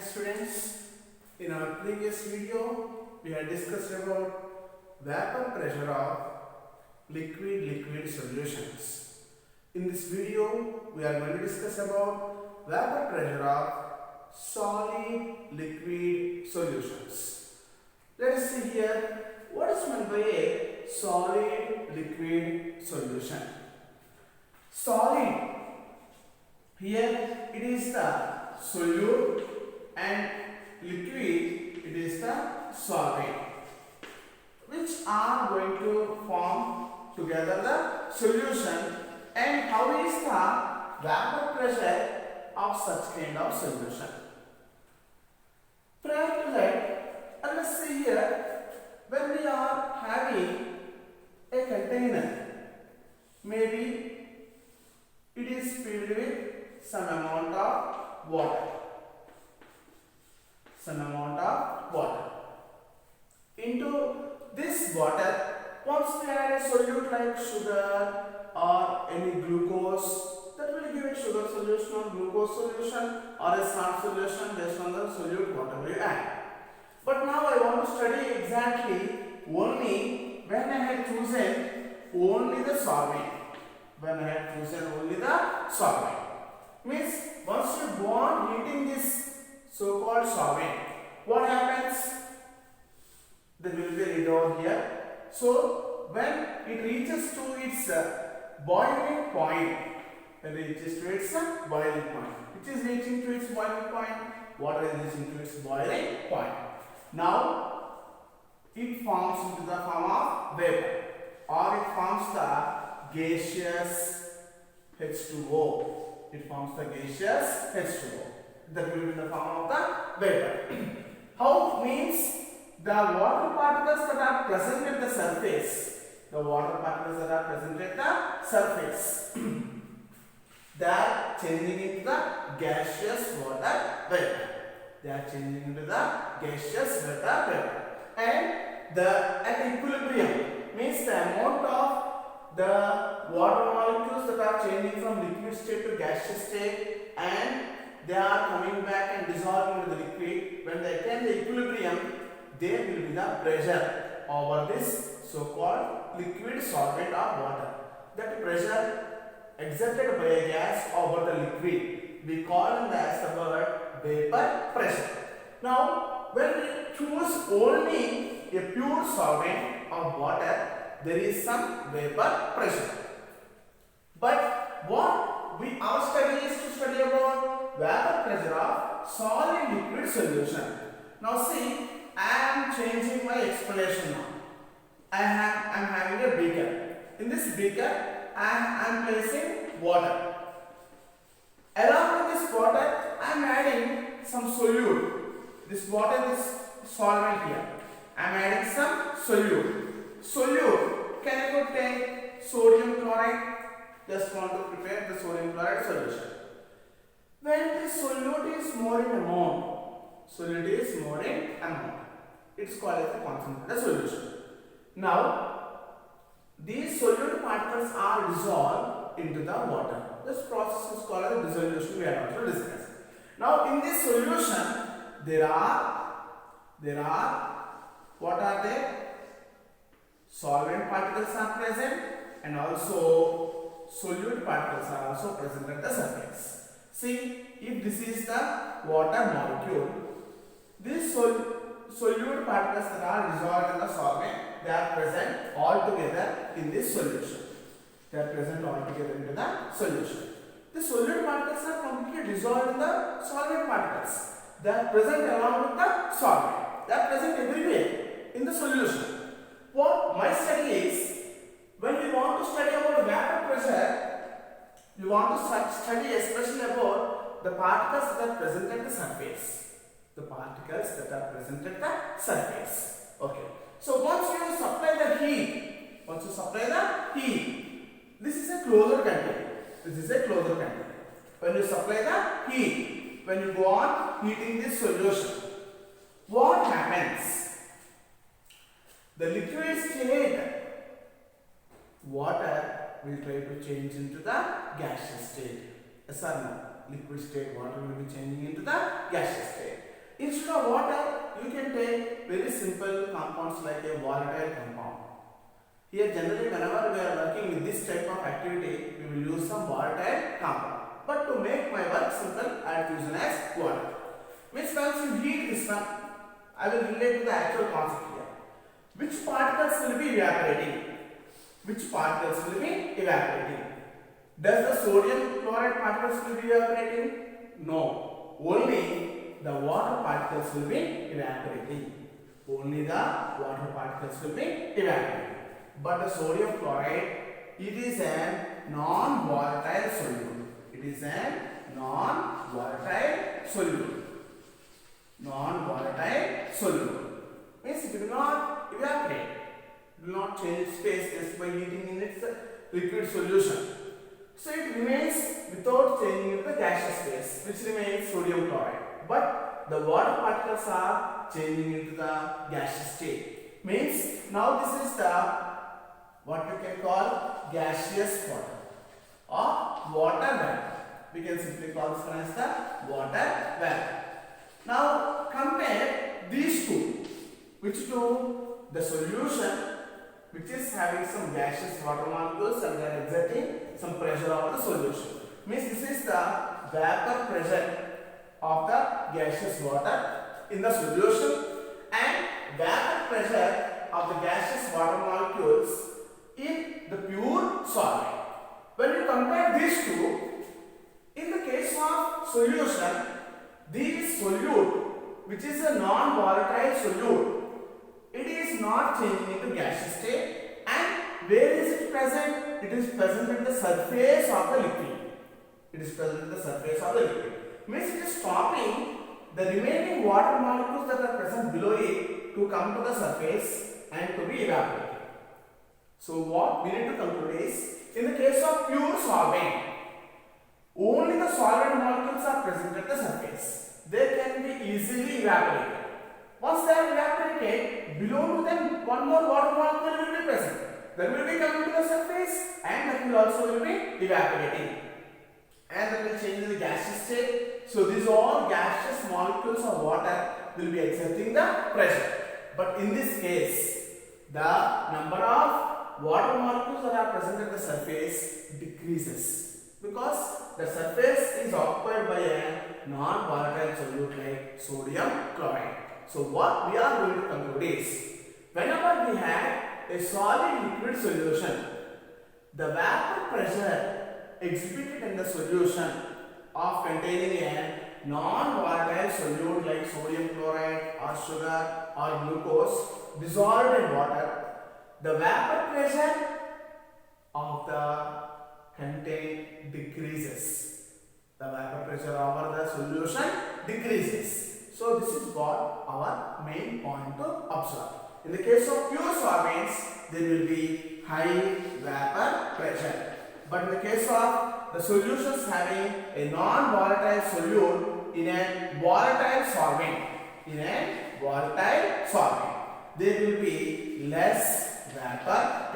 students, in our previous video we had discussed about vapor pressure of liquid solutions. In this video we are going to discuss about vapor pressure of solid liquid solutions. Let us see here what is meant by a solid liquid solution. Solid, here it is the solute and liquid it is the solvent, which are going to form together the solution. And how is the vapor pressure of such kind of solution? Prior to that, let us see here, when we are having a container, maybe it is filled with some amount of water. Into this water, once we add a solute like sugar or any glucose, that will give a sugar solution or glucose solution or a salt solution based on the solute whatever you add. But now I want to study exactly only when I had chosen only the solvent. Means once you go on heating this so-called solvent, what happens? There will be a lid over here. So when it reaches to its boiling point, which is reaching to its boiling point, water is reaching to its boiling point. Now it forms into the form of vapor, or it forms the gaseous H2O. That will be the form of the vapor. How means the water particles that are present at the surface, they are changing into the gaseous water vapor. And at equilibrium means the amount of the water molecules that are changing from liquid state to gaseous state, and they are coming back and dissolving into the liquid. When they attain the equilibrium, there will be the pressure over this so-called liquid solvent or water. That pressure exerted by a gas over the liquid, we call it as the word vapor pressure. Now, when we choose only a pure solvent of water, there is some vapor pressure. But what our study is to study about vapor pressure of solid liquid solution. Now see, I am changing my explanation now. I am having a beaker. In this beaker, I am placing water. Along with this water, I am adding some solute. This water is solvent here. I am adding some solute. Can I go take sodium chloride? Just want to prepare the sodium chloride solution. When the solute is more in amount, it's called as a concentrated solution. Now, these solute particles are dissolved into the water. This process is called as dissolution. We have also discussed. Now, in this solution, there are what are they? Solvent particles are present, and also solute particles are also present at the surface. See, if this is the water molecule, these solute particles that are dissolved in the solvent, they are present all together in this solution. The solute particles are completely dissolved in the solvent particles. They are present along with the solvent. They are present everywhere in the solution. What my study is, when we want to study about vapor pressure, we want to study especially about the particles that are present at the surface. Okay. So once you supply the heat, this is a closed container. When you supply the heat, when you go on heating this solution, what happens? The liquid state water will try to change into the gaseous state. Yes or no? Liquid state water will be changing into the gaseous state. Instead of water, you can take very simple compounds like a volatile compound. Here generally whenever we are working with this type of activity, we will use some volatile compound. But to make my work simple, I have chosen as water. Means once you heat this one, I will relate to the actual concept here. Which particles will be evaporating? Which particles will be evaporating? Does the sodium chloride particles will be evaporating? No. Only the water particles will be evaporating. Only the water particles will be evaporating. But the sodium chloride, it is a non-volatile solute. It is a non-volatile solute. Non-volatile solute. Means it will not evaporate. It will not change its phase just by heating in its liquid solution. So it remains without changing into the gaseous phase, which remains sodium chloride. But the water particles are changing into the gaseous state. Means now this is the what we can call gaseous water or water vapor. We can simply call this one as the water vapor. Now compare these two. Which two? The solution which is having some gaseous water molecules and they are exerting some pressure over the solution. Means this is the vapor pressure of the gaseous water in the solution and vapor pressure of the gaseous water molecules in the pure solvent. When you compare these two, in the case of solution, this solute, which is a non-volatile solute, it is not changing into gaseous state, and where is it present? It is present at the surface of the liquid. It is present at the surface of the liquid. Means it is stopping the remaining water molecules that are present below it to come to the surface and to be evaporated. So what we need to conclude is, in the case of pure solvent, only the solvent molecules are present at the surface. They can be easily evaporated. Once they are evaporated, below to them one more water molecule will be present. That will be coming to the surface and that will also will be evaporating. And that will change the gaseous state. So these all gaseous molecules of water will be exerting the pressure. But in this case, the number of water molecules that are present at the surface decreases because the surface is occupied by a non-volatile solute like sodium chloride. So what we are going to conclude is, whenever we have a solid liquid solution, the vapor pressure exhibited in the solution of containing a non-volatile solute like sodium chloride or sugar or glucose dissolved in water, the vapor pressure of the contained decreases. The vapor pressure over the solution decreases. So this is what our main point to observe. In the case of pure solvents, there will be high vapor pressure. But in the case of the solutions having a non-volatile solute in a volatile solvent, there will be less vapor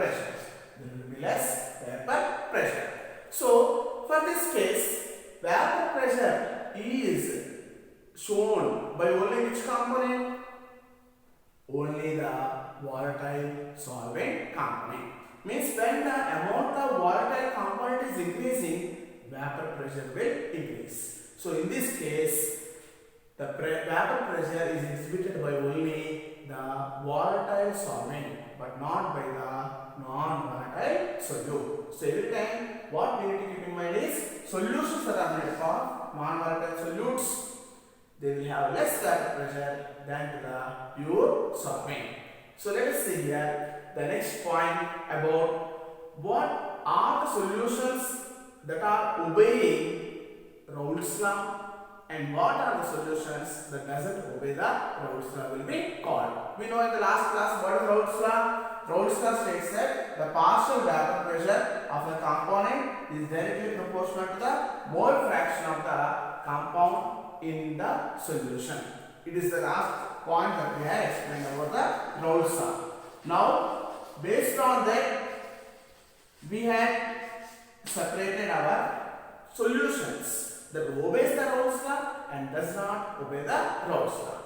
pressure. So for this case, vapor pressure is shown by only which component? Only the volatile solvent component. Means when the amount of volatile component is increasing, vapor pressure will increase. So in this case, the vapor pressure is exhibited by only the volatile solvent, but not by the non-volatile solute. So every time, what we need to keep in mind is, solutions that are made of non-volatile solutes, they will have less vapor pressure than to the pure solvent. So let us see here the next point about what are the solutions that are obeying Raoult's law and what are the solutions that doesn't obey the Raoult's law will be called. We know in the last class what is Raoult's law. Raoult's law states that the partial vapor pressure of the component is directly proportional to the mole fraction of the compound in the solution. It is the last point that we have explained about the Raoult's law. Now, based on that, we had separated our solutions. that obeys the Rolle's law and does not obey the Rolle's law.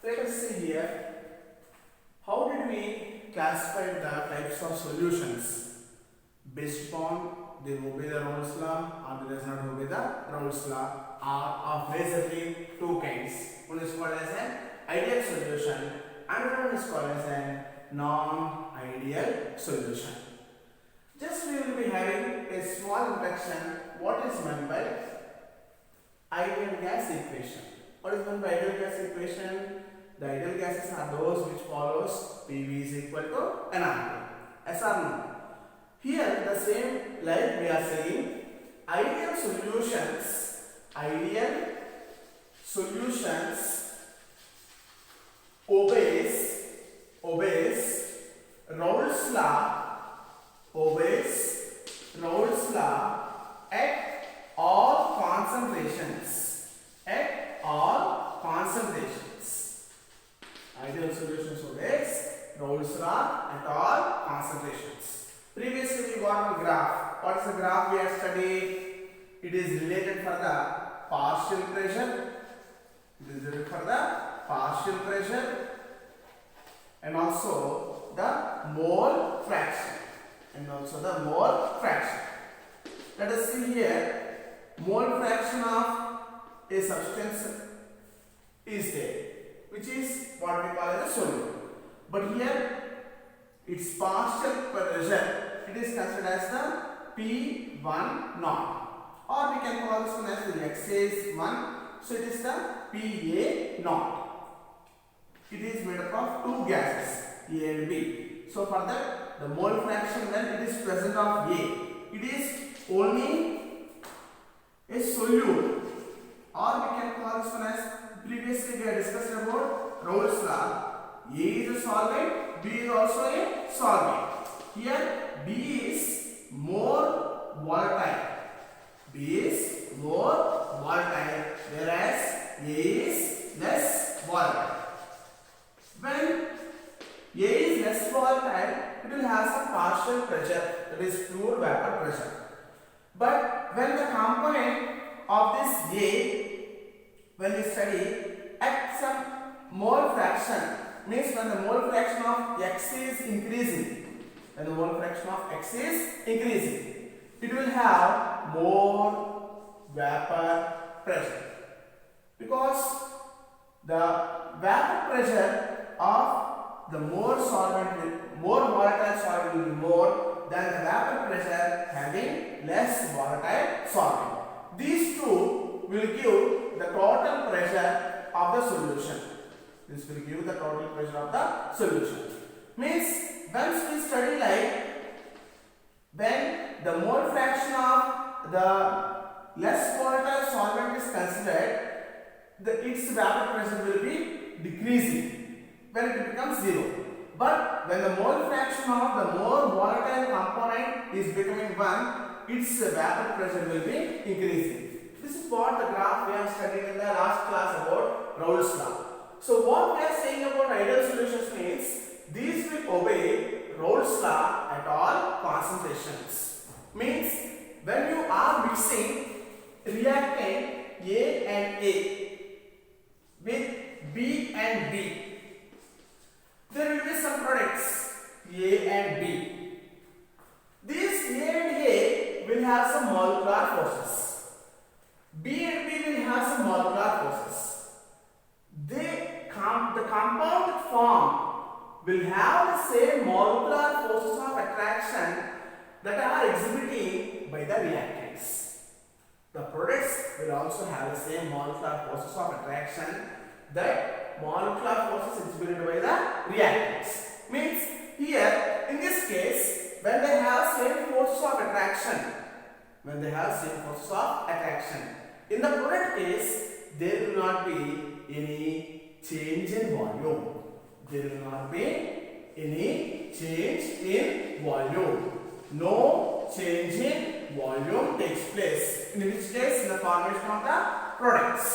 Let us see here, how did we classify the types of solutions based upon they obey the Rolle's law or they does not obey the Rolle's law, are of majorly two kinds. One is called as an ideal solution, another one is called as an non-ideal solution. Just we will be having a small introduction. What is meant by Eigen Gas Equation? What is meant by ideal gas equation? The ideal gases are those which follows PV is equal to nRT. Yes or no? Here the same like we are saying ideal solutions obeys Rolle's law at all concentrations. Ideal solutions obeys Rolle's law at all concentrations. Previously we got a graph. What is the graph we have studied? It is related for the partial pressure. And also the mole fraction. Let us see here. Mole fraction of a substance is there, which is what we call as a solute. But here its partial pressure, it is considered as the P1 naught, or we can call this one as the X is 1, so it is the PA naught. It is made up of two gases, A and B. So for that, the mole fraction when it is present of A, it is only a solute, or we can call this one as, previously we have discussed about Rolle's law. A is a solvent, B is also a solvent. Here B is more volatile. Whereas A is less volatile. When A is less volatile, it will have some partial pressure, that is pure vapor pressure. But when the component of this A, when we study at some mole fraction, means when the mole fraction of X is increasing, it will have more vapor pressure, because the vapor pressure of the more volatile solvent will be more than the vapor pressure having less volatile solvent. These two will give the total pressure of the solution. This will give the total pressure of the solution. Means once we study like when the mole fraction of the less volatile solvent is considered, its vapor pressure will be decreasing when it becomes 0. But when the mole fraction of the more volatile component is becoming 1, its vapor pressure will be increasing. This is what the graph we have studied in the last class about Rolle's law. So what we are saying about ideal solutions means these will obey Rolle's law at all concentrations. Means when you are mixing reactant A and A with B and B, there will be some products A and B. These A and A will have some molecular forces. B and B will have some molecular forces. The compound form will have the same molecular forces of attraction that are exhibiting by the reactants. The products will also have the same molecular forces of attraction that molecular forces exhibited by the reactants. Means here in this case, when they have same forces of attraction, in the product case, there will not be any change in volume. No change in volume takes place. In which case, in the formation of the products.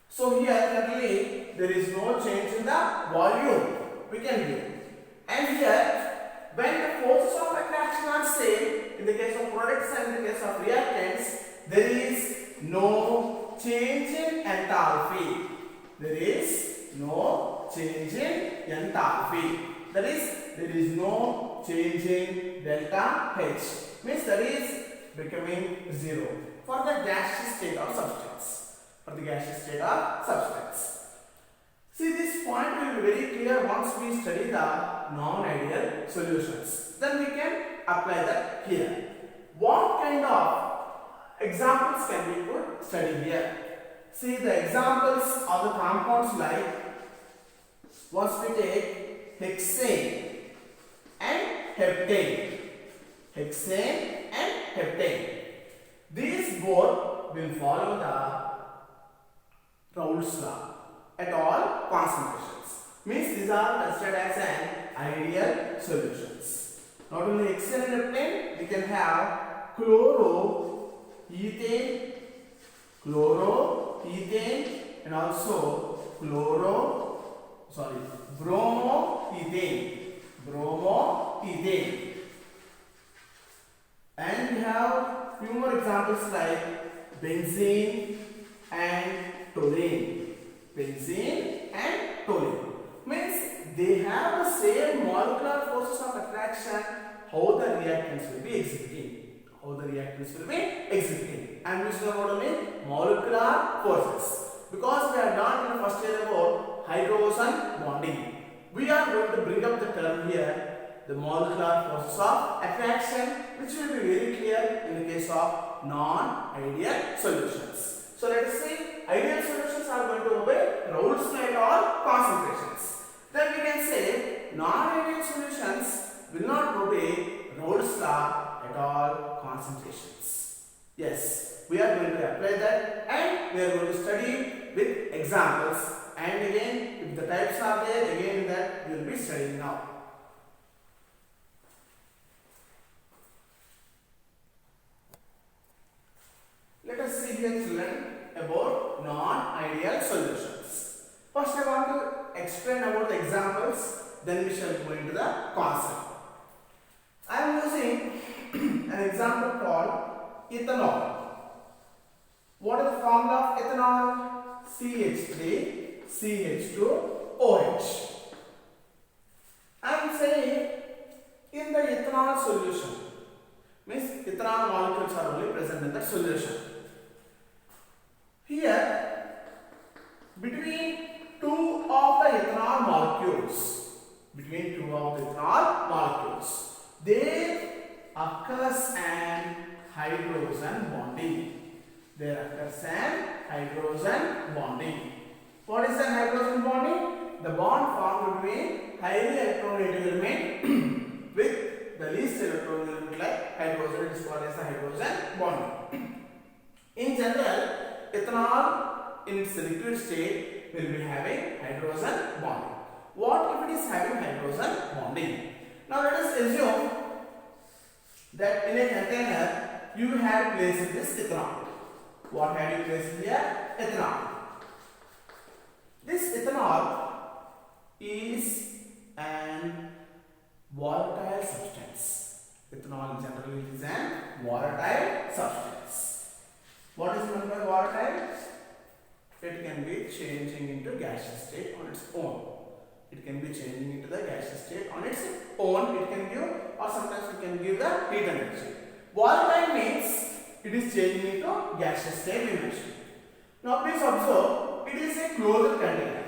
So here clearly there is no change in the volume. we can give. And here, when the forces of attraction are same, in the case of products and in the case of reactants, there is no change in enthalpy. There is no change in enthalpy. That is, there is no change in delta H. Means that is becoming 0 for the gaseous state of substance. For the gaseous state of substance. See, this point will be very clear once we study the non-ideal solutions. Then we can apply that here. What kind of examples can we put study here? See, the examples of the compounds like, once we take hexane and heptane. Hexane and heptane. These both will follow the Raoult's law at all concentrations. Means these are considered as an ideal solutions. Not only hexane and heptane, we can have chloroethane, and also bromoethane. And we have few more examples like benzene and toluene. Benzene and toluene. Means they have the same molecular forces of attraction. How the reactants will be exhibiting. I am using about only molecular forces. Because we have learned in the first year about hydrogen bonding. We are going to bring up the term here, the molecular forces of attraction, which will be very clear in the case of non-ideal solutions. So let us see, ideal solutions are going to obey Raoult's law at all concentrations. Then we can say non-ideal solutions will not obey Raoult's law at all concentrations. Yes, we are going to apply that and we are going to study with examples. And again, if the types are there, again that we will be studying now. Let us see here children about non-ideal solutions. First I want to explain about the examples, then we shall go into the concept. I am using an example called ethanol. What is the formula of ethanol? CH3 CH2OH. I am saying in the ethanol solution, means ethanol molecules are only present in the solution. Here, between two of the ethanol molecules, there occurs an hydrogen bonding. What is the hydrogen bonding? The bond formed between highly electronegative element with the least electronegative element like hydrogen is called as the hydrogen bonding. In general, ethanol in its liquid state will be having hydrogen bonding. What if it is having hydrogen bonding? Now let us assume that in a container you have placed this ethanol. What have you placed here? Ethanol. This ethanol is an volatile substance. Ethanol in general is an volatile substance. What is meant by volatile? It can be changing into gaseous state on its own. It can be changing into the gaseous state on its own. It can give, or sometimes it can give the heat energy. Volatile means it is changing into gaseous state we mentioned. Now please observe, it is a closed container.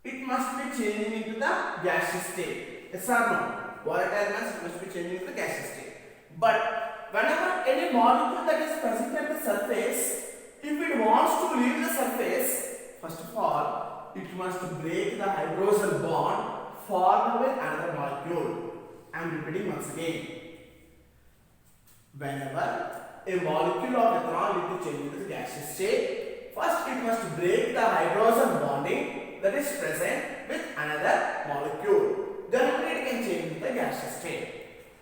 It must be changing into the gaseous state. Yes or no? Volatile means it must be changing into the gaseous state. But whenever any molecule that is present at the surface, if it wants to leave the surface, first of all, it must break the hydrogen bond formed with another molecule. I am repeating once again. Whenever a molecule of ethanol need to change into the gaseous state, first it must break the hydrogen bonding that is present with another molecule. Then only it can change into the gaseous state.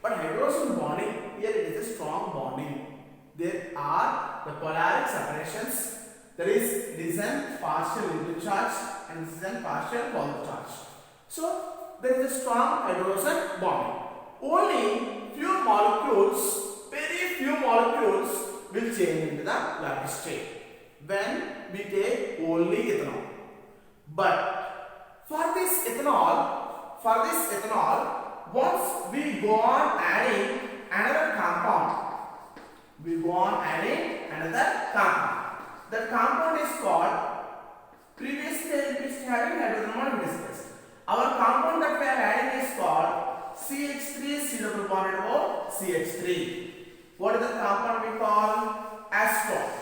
But hydrogen bonding, here it is a strong bonding. There are the polaric separations. There is partial intercharge and this is a partial positive charge. So there is a strong hydrogen bonding. Only few molecules, very few molecules will change into the lattice state when we take only ethanol. But for this ethanol, once we go on adding another compound, that compound is called, previously we used to having hydrogen bond we discussed. Our compound that we are adding is called CH3 C double bonded O CH3. What is the compound we call? Acetone.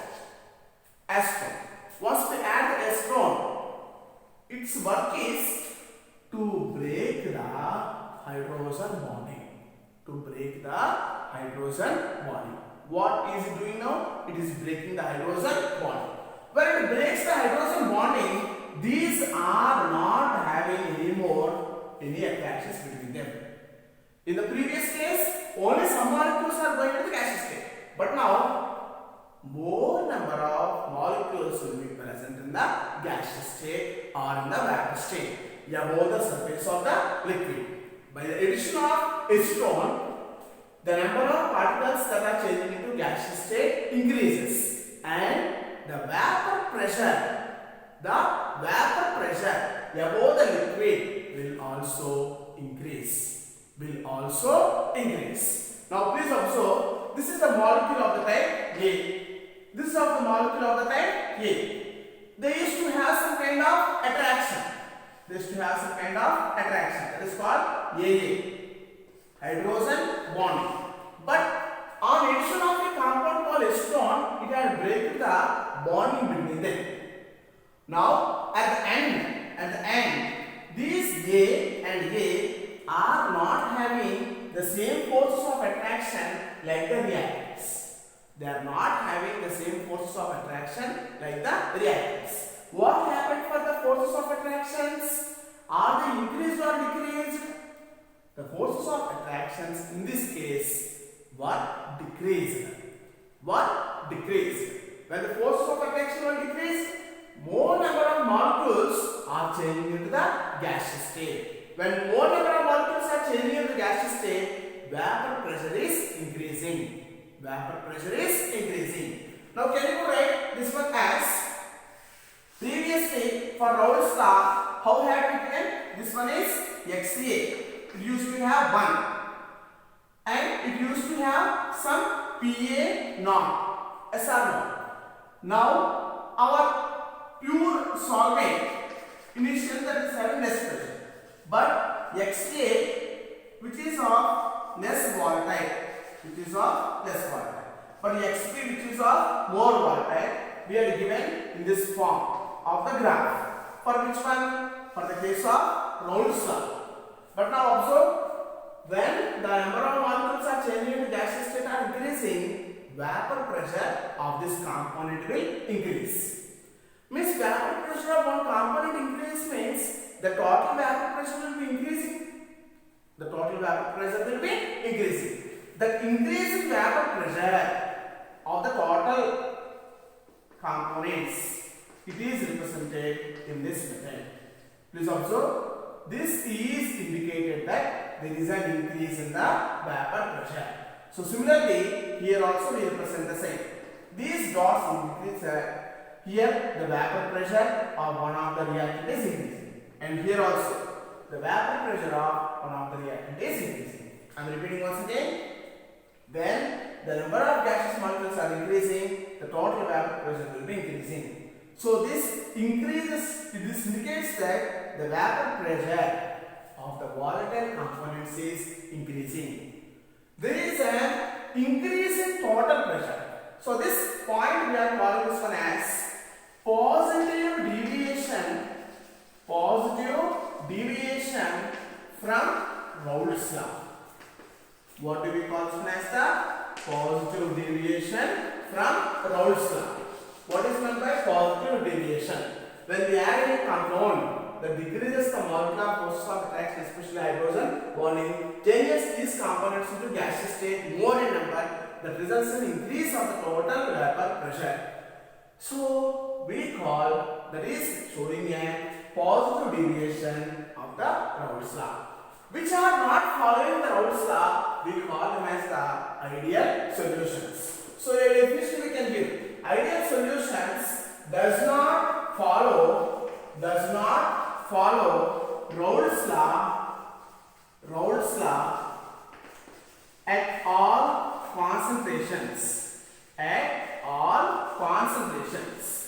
Once we add the acetone, its work is to break the hydrogen bonding. What is it doing now? It is breaking the hydrogen bonding. When it breaks the hydrogen bonding, these are not having any attractions between them. In the previous case, only some molecules are going to the gaseous state. But now, more number of molecules will be present in the gaseous state or in the vapor state above the surface of the liquid. By the addition of acetone, the number of particles that are changing into gaseous state increases, and the vapor pressure above the liquid will also increase. Now please observe, this is the molecule of the type A. This is of the molecule of the type A. They used to have some kind of attraction. That is called AA, hydrogen bonding. But on addition of a compound called acetone, it had break the bonding between them. Now at the end, these A and A are not having the same forces of attraction like the reactants. They are not having the same forces of attraction like the reactants. What happened for the forces of attractions? Are they increased or decreased? The forces of attractions in this case were decreased. When the forces of attraction were decreased, more number of molecules are changing into the gaseous state. When more number of molecules are changing into the gaseous state, vapor pressure is increasing. Now can you write this one as, previously for Raoult's law, how had we given? This one is XA. It used to have 1 and it used to have some PA naught, SR naught. Now our pure solvent initially that is having less pressure, but XA, which is of less volatile, but XP, which is of more volatile, we are given in this form of the graph. For which one? For the case of Raoult's law. But now observe, when the number of molecules are changing into gaseous state are increasing, vapor pressure of this component will increase. Means vapor pressure of one component increase means the total vapor pressure will be increasing. The increase in vapor pressure of the total components, it is represented in this method. Please observe, this is indicated that there is an increase in the vapor pressure. So similarly, here also we represent the same. These dots indicate that here the vapor pressure of one of the reactant is increasing, and here also the vapor pressure of one of the reactant is increasing. I am repeating once again. When the number of gaseous molecules are increasing, the total vapor pressure will be increasing. So this indicates that the vapor pressure of the volatile components is increasing. There is an increase in total pressure. So this point we are calling this one as positive deviation from Raoult's law. What do we call this one as the positive deviation from Raoult's law? What is meant by positive deviation? When we add a compound that decreases the molecular forces of attraction, especially hydrogen bonding, changes these components into gaseous state more in number, that results in increase of the total vapor pressure. So we call, that is showing a positive deviation of the Raoult's law. Which are not following the Raoult's law, we call them as the ideal solutions. So a definition we can give: ideal solutions does not follow Raoult's law at all concentrations.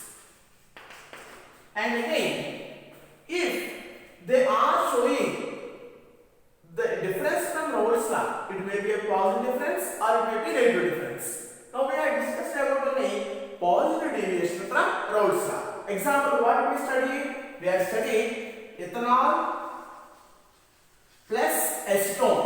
And again, if they are showing the difference from Raoult's law, it may be a positive difference or it may be negative difference. Now we have discussed about only positive deviation from Raoult's law. Example, what we studied? We have studied ethanol plus acetone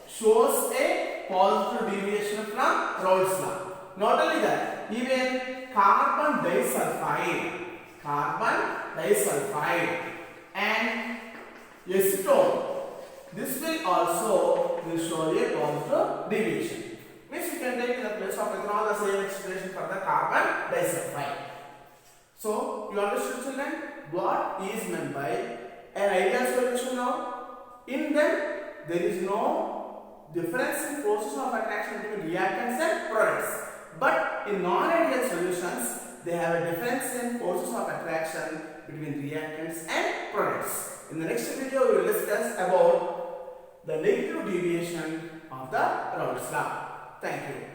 shows a positive deviation from Raoult's law. Not only that, even carbon disulfide and acetone, this will also show a positive deviation. Means you can take in the place of ethanol the same expression for the carbon disulfide. So you understood, children, what is meant by an ideal solution now? In them there is no difference in forces of attraction between reactants and products. But in non-ideal solutions, they have a difference in forces of attraction between reactants and products. In the next video, we will discuss about the negative deviation of the Raoult's law. Thank you.